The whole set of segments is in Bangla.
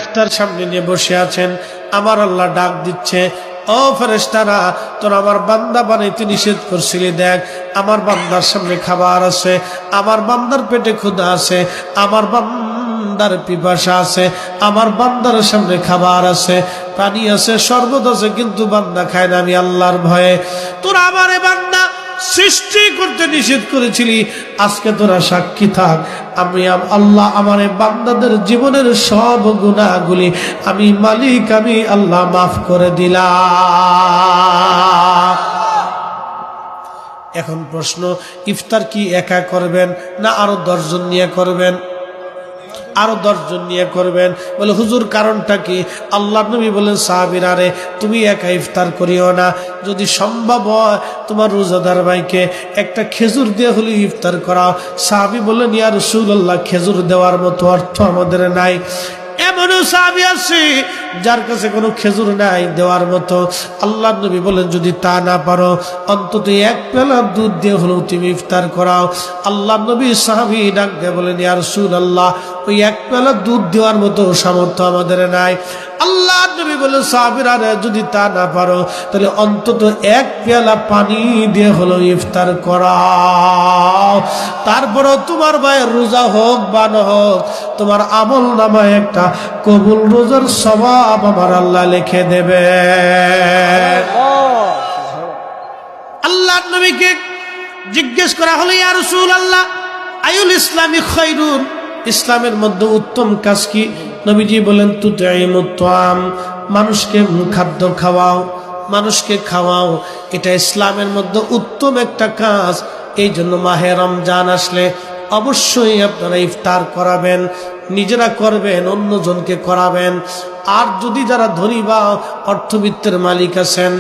ইফতার সামনে নিয়ে বসে আছেন, আমার আল্লাহ ডাক দিচ্ছে, ও ফেরেশতারা, তোর আমার বান্দা বানাইতে নিষেধ করছিলি, দেখ আমার বান্দার সামনে খাবার আছে, আমার বান্দার পেটে ক্ষুধা আছে, আমার বান্দার পিপাসা আছে, আমার বান্দার সামনে খাবার আছে, পানি আছে, শরবত আছে, কিন্তু বান্দা খায় না। আমি আল্লাহর ভয়ে তোরা আমারে বান্দা সৃষ্টি করতে নিষেধ করেছিলি, আজকে তোরা সাক্ষী থাক, আমি আল্লাহ আমার বান্দাদের জীবনের সব গুনাহগুলি আমি মালিক, আমি আল্লাহ মাফ করে দিলাম। এখন প্রশ্ন, ইফতার কি একা করবেন না আরো 10 জন নিয়ে করবেন? আরো 10 জন নিয়ে করবেন। বলে হুজুর কারণটা কি? আল্লাহ নবী বলেন, সাহাবীরা রে, তুমি একা ইফতার করিও না, যদি সম্ভব হয় তোমার রোজাদার ভাইকে একটা খেজুর দিয়ে হলে ইফতার করাও। সাহাবী বললেন, ইয়া রাসূলুল্লাহ, খেজুর দেওয়ার মতো অর্থ আমাদের নাই। এমনও সাহাবী আছে যার কাছে কোনো খেজুর নাই দেওয়ার মতো। আল্লাহ নবী বলেন, যদি তা না পারো অন্তত 1 পেলা দুধ দিয়ে হলেও তুমি ইফতার করাও। আল্লাহ নবী সাহাবী ডাক দিয়ে বলেন, ইয়া রাসূলুল্লাহ, ওই 1 পেলা দুধ দেওয়ার মতো সামর্থ্য আমাদের নাই। আল্লাহ নবী বলেন, সাহাবীরা যদি তা না পারো তাহলে অন্তত 1 পেয়ালা পানি দিয়ে হলো ইফতার করাও। তারপরও তোমার ভাইয়ের রোজা হোক বা না হোক, তোমার আমল নামায় একটা কবুল রোজার সওয়াব আমার আল্লাহ লিখে দেবে। আল্লাহ নবীকে জিজ্ঞেস করা হলো, ইয়া রাসূলুল্লাহ, আইউল ইসলামি খায়রুন, ইসলামের মধ্যে উত্তম কাজ কি? নবীজি বলেন, তুতঈমুত তাআম, মানুষকে খাদ্য খাওয়াও, মানুষকে খাওয়াও, এটা ইসলামের মধ্যে উত্তম একটা কাজ। এই জন্য মাহে রমজান আসলে অবশ্যই আপনারা ইফতার করাবেন, নিজেরা করবেন, অন্যজনকে করাবেন। আর যদি যারা ধনী বা অর্থবিত্তের মালিক আছেন,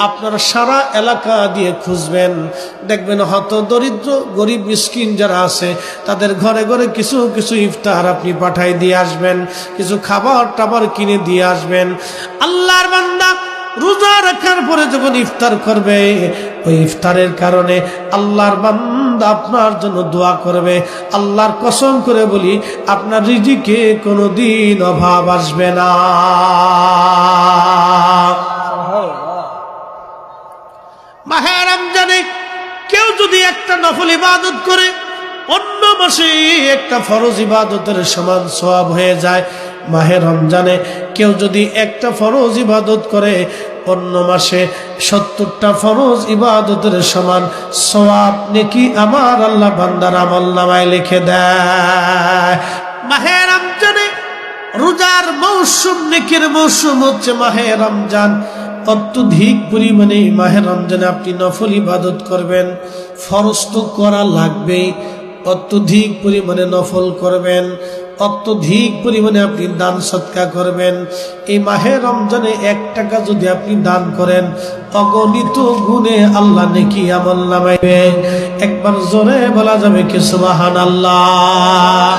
আপনারা সারা এলাকা দিয়ে খুঁজবেন, দেখবেন হয়তো দরিদ্র গরিব মিসকিন যারা আছে তাদের ঘরে ঘরে কিছু কিছু ইফতার আপনি পাঠাই দিয়ে আসবেন, কিছু খাবার টাবার কিনে দিয়ে আসবেন। আল্লাহর বান্দা রোজা রাখার পরে যখন ইফতার করবে, ওই ইফতারের কারণে আল্লাহর বান্দা আপনার জন্য দোয়া করবে। আল্লাহর কসম করে বলি, আপনার রিজিকে কোনোদিন অভাব আসবে না। মাহে রমজানে কেউ যদি একটা নফল ইবাদত করে, অন্য মাসে একটা ফরজ ইবাদতের সমান সওয়াব হয়ে যায়। মাহে রমজানে কেউ যদি একটা ফরজ ইবাদত করে, অন্য মাসে 70টা ফরজ ইবাদতের সমান সওয়াব নেকি আমার আল্লাহ বান্দার আমলনামায় লিখে দেয়। মাহে রমজানে রোজার মৌসুম, নেকির মৌসুম হচ্ছে মাহে রমজান। অত্যধিক পরিমাণে মাহে রমজানে আপনি নফল ইবাদত করবেন, ফরজ তো করা লাগবেই, অত্যধিক পরিমাণে নফল করবেন, অত্যধিক পরিমাণে আপনি দান সদকা করবেন। এই মাহে রমজানে 1 টাকা যদি আপনি দান করেন, অগণিত গুণে আল্লাহ নেকি আমলনামায়। একবার জোরে বলা যাবে কি সুবহানাল্লাহ।